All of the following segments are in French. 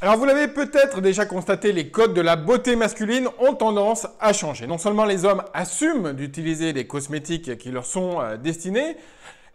Alors vous l'avez peut-être déjà constaté, les codes de la beauté masculine ont tendance à changer. Non seulement les hommes assument d'utiliser des cosmétiques qui leur sont destinés,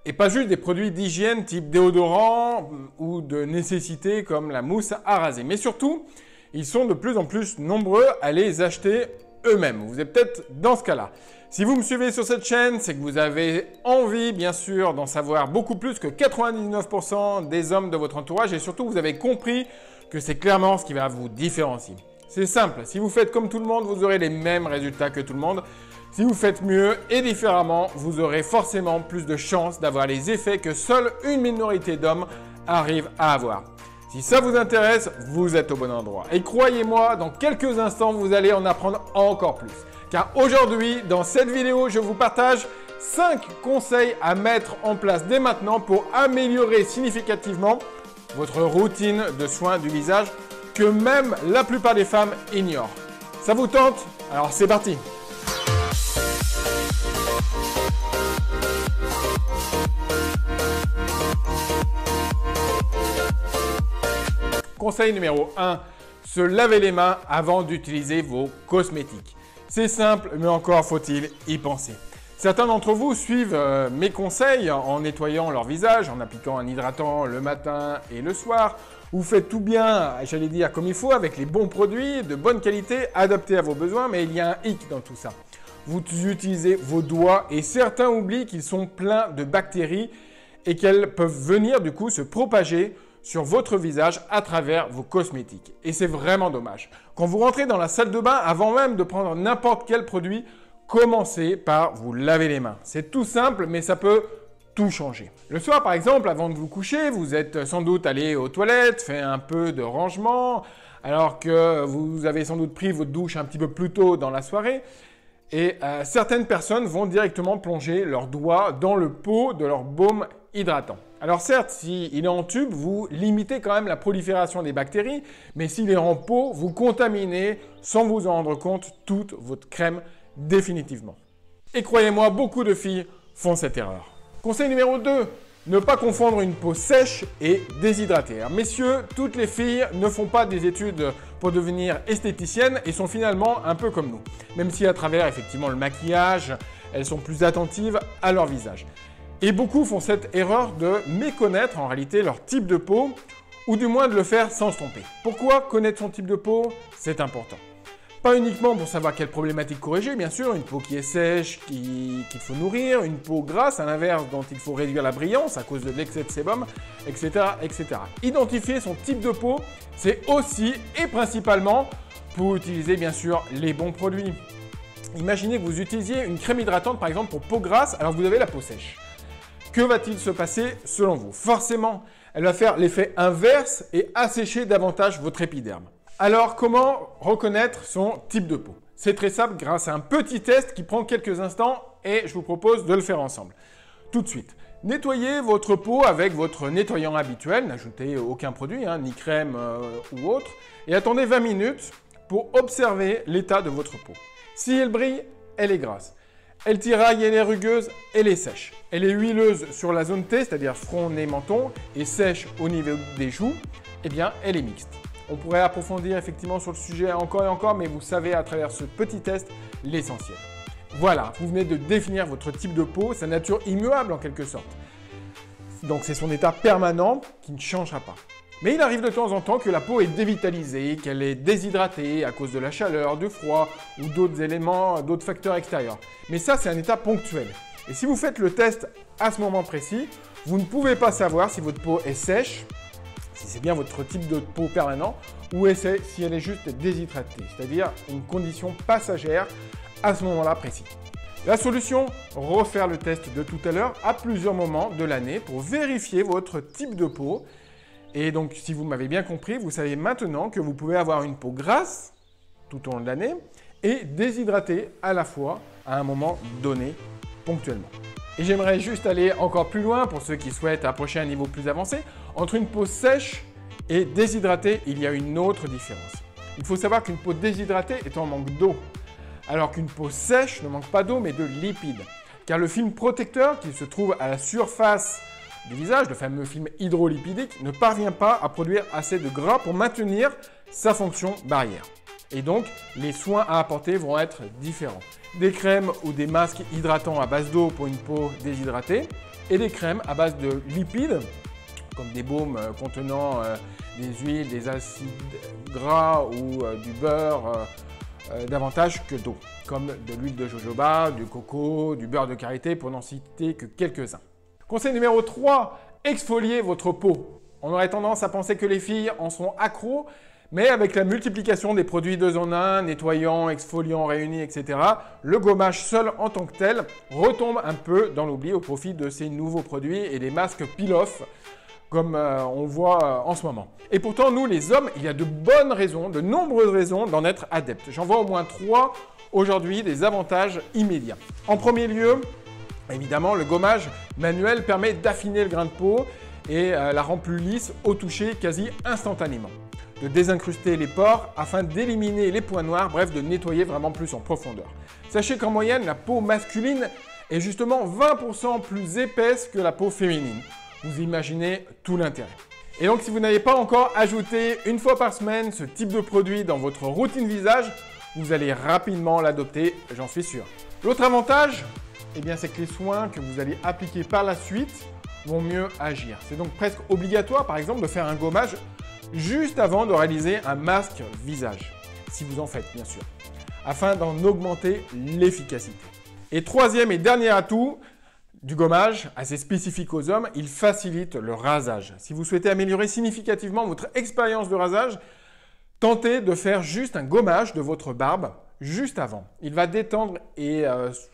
et pas juste des produits d'hygiène type déodorant ou de nécessité comme la mousse à raser, mais surtout, ils sont de plus en plus nombreux à les acheter eux-mêmes. Vous êtes peut-être dans ce cas-là. Si vous me suivez sur cette chaîne, c'est que vous avez envie, bien sûr, d'en savoir beaucoup plus que 99% des hommes de votre entourage et surtout, vous avez compris que c'est clairement ce qui va vous différencier. C'est simple, si vous faites comme tout le monde, vous aurez les mêmes résultats que tout le monde. Si vous faites mieux et différemment, vous aurez forcément plus de chances d'avoir les effets que seule une minorité d'hommes arrive à avoir. Si ça vous intéresse, vous êtes au bon endroit. Et croyez-moi, dans quelques instants, vous allez en apprendre encore plus. Car aujourd'hui, dans cette vidéo, je vous partage 5 conseils à mettre en place dès maintenant pour améliorer significativement votre routine de soins du visage que même la plupart des femmes ignorent. Ça vous tente? Alors c'est parti! Conseil numéro 1, se laver les mains avant d'utiliser vos cosmétiques. C'est simple, mais encore faut-il y penser. Certains d'entre vous suivent mes conseils en nettoyant leur visage, en appliquant un hydratant le matin et le soir. Vous faites tout bien, j'allais dire comme il faut, avec les bons produits, de bonne qualité, adaptés à vos besoins, mais il y a un hic dans tout ça. Vous utilisez vos doigts et certains oublient qu'ils sont pleins de bactéries et qu'elles peuvent venir du coup se propager sur votre visage à travers vos cosmétiques. Et c'est vraiment dommage. Quand vous rentrez dans la salle de bain, avant même de prendre n'importe quel produit, commencez par vous laver les mains. C'est tout simple, mais ça peut tout changer. Le soir, par exemple, avant de vous coucher, vous êtes sans doute allé aux toilettes, fait un peu de rangement, alors que vous avez sans doute pris votre douche un petit peu plus tôt dans la soirée. Et certaines personnes vont directement plonger leurs doigts dans le pot de leur baume hydratant. Alors certes, s'il est en tube, vous limitez quand même la prolifération des bactéries, mais s'il est en pot, vous contaminez, sans vous en rendre compte, toute votre crème définitivement. Et croyez-moi, beaucoup de filles font cette erreur. Conseil numéro 2, ne pas confondre une peau sèche et déshydratée. Alors, messieurs, toutes les filles ne font pas des études pour devenir esthéticiennes et sont finalement un peu comme nous. Même si à travers effectivement le maquillage, elles sont plus attentives à leur visage. Et beaucoup font cette erreur de méconnaître en réalité leur type de peau, ou du moins de le faire sans se tromper. Pourquoi connaître son type de peau? C'est important. Pas uniquement pour savoir quelle problématique corriger, bien sûr, une peau qui est sèche, qu'il faut nourrir, une peau grasse, à l'inverse, dont il faut réduire la brillance à cause de l'excès de sébum, etc., etc. Identifier son type de peau, c'est aussi et principalement pour utiliser, bien sûr, les bons produits. Imaginez que vous utilisiez une crème hydratante, par exemple, pour peau grasse, alors que vous avez la peau sèche. Que va-t-il se passer selon vous? Forcément, elle va faire l'effet inverse et assécher davantage votre épiderme. Alors, comment reconnaître son type de peau? C'est très simple grâce à un petit test qui prend quelques instants et je vous propose de le faire ensemble. Tout de suite, nettoyez votre peau avec votre nettoyant habituel, n'ajoutez aucun produit, ni crème ou autre, et attendez 20 minutes pour observer l'état de votre peau. Si elle brille, elle est grasse. Elle tiraille, elle est rugueuse, elle est sèche. Elle est huileuse sur la zone T, c'est-à-dire front, nez, menton, et sèche au niveau des joues, eh bien, elle est mixte. On pourrait approfondir effectivement sur le sujet encore et encore, mais vous savez à travers ce petit test l'essentiel. Voilà, vous venez de définir votre type de peau, sa nature immuable en quelque sorte. Donc c'est son état permanent qui ne changera pas. Mais il arrive de temps en temps que la peau est dévitalisée, qu'elle est déshydratée à cause de la chaleur, du froid ou d'autres éléments, d'autres facteurs extérieurs. Mais ça, c'est un état ponctuel. Et si vous faites le test à ce moment précis, vous ne pouvez pas savoir si votre peau est sèche, si c'est bien votre type de peau permanent, ou si elle est juste déshydratée, c'est-à-dire une condition passagère à ce moment-là précis. La solution, refaire le test de tout à l'heure à plusieurs moments de l'année pour vérifier votre type de peau. Et donc, si vous m'avez bien compris, vous savez maintenant que vous pouvez avoir une peau grasse tout au long de l'année et déshydratée à la fois à un moment donné, ponctuellement. Et j'aimerais juste aller encore plus loin pour ceux qui souhaitent approcher un niveau plus avancé. Entre une peau sèche et déshydratée, il y a une autre différence. Il faut savoir qu'une peau déshydratée est en manque d'eau, alors qu'une peau sèche ne manque pas d'eau mais de lipides. Car le film protecteur qui se trouve à la surface du visage, le fameux film hydrolipidique, ne parvient pas à produire assez de gras pour maintenir sa fonction barrière. Et donc, les soins à apporter vont être différents. Des crèmes ou des masques hydratants à base d'eau pour une peau déshydratée et des crèmes à base de lipides, comme des baumes contenant des huiles, des acides gras ou du beurre davantage que d'eau, comme de l'huile de jojoba, du coco, du beurre de karité, pour n'en citer que quelques-uns. Conseil numéro 3, exfoliez votre peau. On aurait tendance à penser que les filles en sont accros, mais avec la multiplication des produits 2 en 1, nettoyants, exfoliants réunis, etc., le gommage seul en tant que tel retombe un peu dans l'oubli au profit de ces nouveaux produits et des masques peel-off, comme on voit en ce moment. Et pourtant, nous les hommes, il y a de bonnes raisons, de nombreuses raisons d'en être adeptes. J'en vois au moins 3 aujourd'hui, des avantages immédiats. En premier lieu, évidemment, le gommage manuel permet d'affiner le grain de peau et la rend plus lisse au toucher quasi instantanément. De désincruster les pores afin d'éliminer les points noirs, bref, de nettoyer vraiment plus en profondeur. Sachez qu'en moyenne, la peau masculine est justement 20% plus épaisse que la peau féminine. Vous imaginez tout l'intérêt. Et donc, si vous n'avez pas encore ajouté une fois par semaine ce type de produit dans votre routine visage, vous allez rapidement l'adopter, j'en suis sûr. L'autre avantage, eh bien, c'est que les soins que vous allez appliquer par la suite vont mieux agir. C'est donc presque obligatoire, par exemple, de faire un gommage juste avant de réaliser un masque visage, si vous en faites, bien sûr, afin d'en augmenter l'efficacité. Et troisième et dernier atout du gommage, assez spécifique aux hommes, il facilite le rasage. Si vous souhaitez améliorer significativement votre expérience de rasage, tentez de faire juste un gommage de votre barbe juste avant. Il va détendre et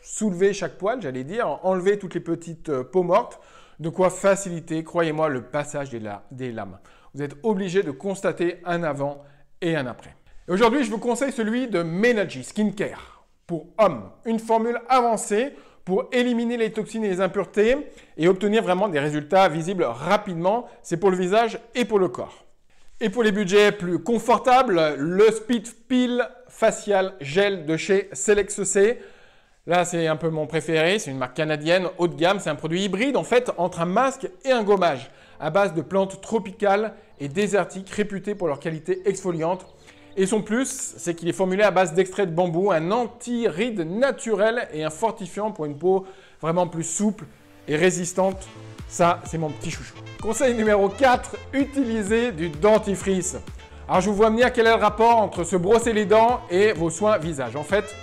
soulever chaque poil, j'allais dire, enlever toutes les petites peaux mortes, de quoi faciliter, croyez-moi, le passage des lames. Vous êtes obligé de constater un avant et un après. Et aujourd'hui, je vous conseille celui de Menagy Skincare pour hommes. Une formule avancée pour éliminer les toxines et les impuretés et obtenir vraiment des résultats visibles rapidement. C'est pour le visage et pour le corps. Et pour les budgets plus confortables, le Speed Peel Facial Gel de chez Select-C. Là, c'est un peu mon préféré. C'est une marque canadienne haut de gamme. C'est un produit hybride en fait entre un masque et un gommage à base de plantes tropicales et désertiques réputées pour leur qualité exfoliante. Et son plus, c'est qu'il est formulé à base d'extrait de bambou, un anti-rides naturel et un fortifiant pour une peau vraiment plus souple et résistante. Ça, c'est mon petit chouchou. Conseil numéro 4, utilisez du dentifrice. Alors, je vous vois venir quel est le rapport entre se brosser les dents et vos soins visage. En fait,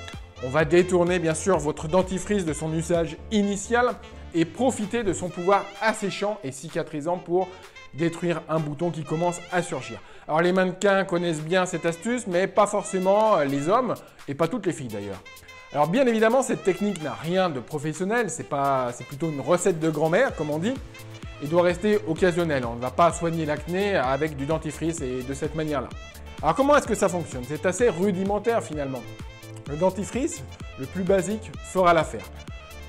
on va détourner bien sûr votre dentifrice de son usage initial et profiter de son pouvoir asséchant et cicatrisant pour détruire un bouton qui commence à surgir. Alors les mannequins connaissent bien cette astuce, mais pas forcément les hommes et pas toutes les filles d'ailleurs. Alors bien évidemment, cette technique n'a rien de professionnel, c'est plutôt une recette de grand-mère comme on dit, et doit rester occasionnelle. On ne va pas soigner l'acné avec du dentifrice et de cette manière-là. Alors comment est-ce que ça fonctionne? C'est assez rudimentaire finalement. Le dentifrice, le plus basique, fera l'affaire.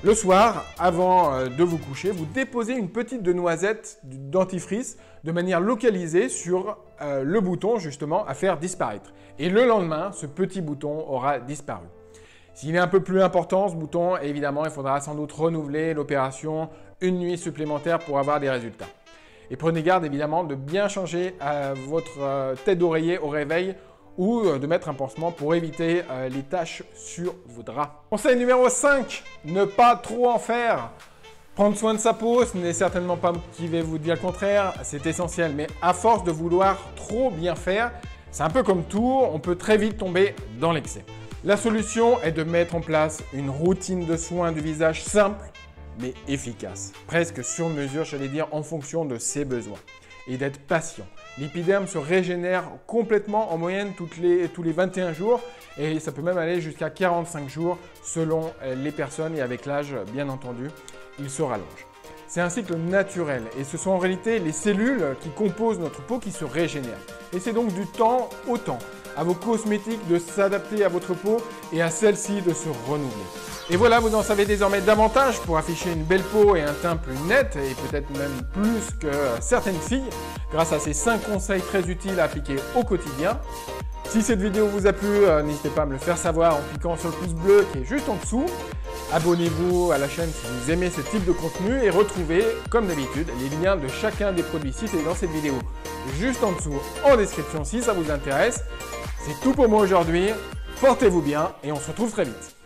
Le soir, avant de vous coucher, vous déposez une petite de noisette du dentifrice de manière localisée sur le bouton justement à faire disparaître. Et le lendemain, ce petit bouton aura disparu. S'il est un peu plus important ce bouton, évidemment, il faudra sans doute renouveler l'opération une nuit supplémentaire pour avoir des résultats. Et prenez garde évidemment de bien changer votre tête d'oreiller au réveil ou de mettre un pansement pour éviter les taches sur vos draps. Conseil numéro 5, ne pas trop en faire. Prendre soin de sa peau, ce n'est certainement pas qui vais vous dire le contraire, c'est essentiel. Mais à force de vouloir trop bien faire, c'est un peu comme tout, on peut très vite tomber dans l'excès. La solution est de mettre en place une routine de soins du visage simple, mais efficace. Presque sur mesure, j'allais dire, en fonction de ses besoins. Et d'être patient. L'épiderme se régénère complètement en moyenne tous les 21 jours et ça peut même aller jusqu'à 45 jours selon les personnes et avec l'âge, bien entendu, il se rallonge. C'est un cycle naturel et ce sont en réalité les cellules qui composent notre peau qui se régénèrent. Et c'est donc du temps au temps à vos cosmétiques de s'adapter à votre peau et à celle-ci de se renouveler. Et voilà, vous en savez désormais davantage pour afficher une belle peau et un teint plus net et peut-être même plus que certaines filles grâce à ces 5 conseils très utiles à appliquer au quotidien. Si cette vidéo vous a plu, n'hésitez pas à me le faire savoir en cliquant sur le pouce bleu qui est juste en dessous. Abonnez-vous à la chaîne si vous aimez ce type de contenu et retrouvez, comme d'habitude, les liens de chacun des produits cités dans cette vidéo juste en dessous en description si ça vous intéresse. C'est tout pour moi aujourd'hui, portez-vous bien et on se retrouve très vite.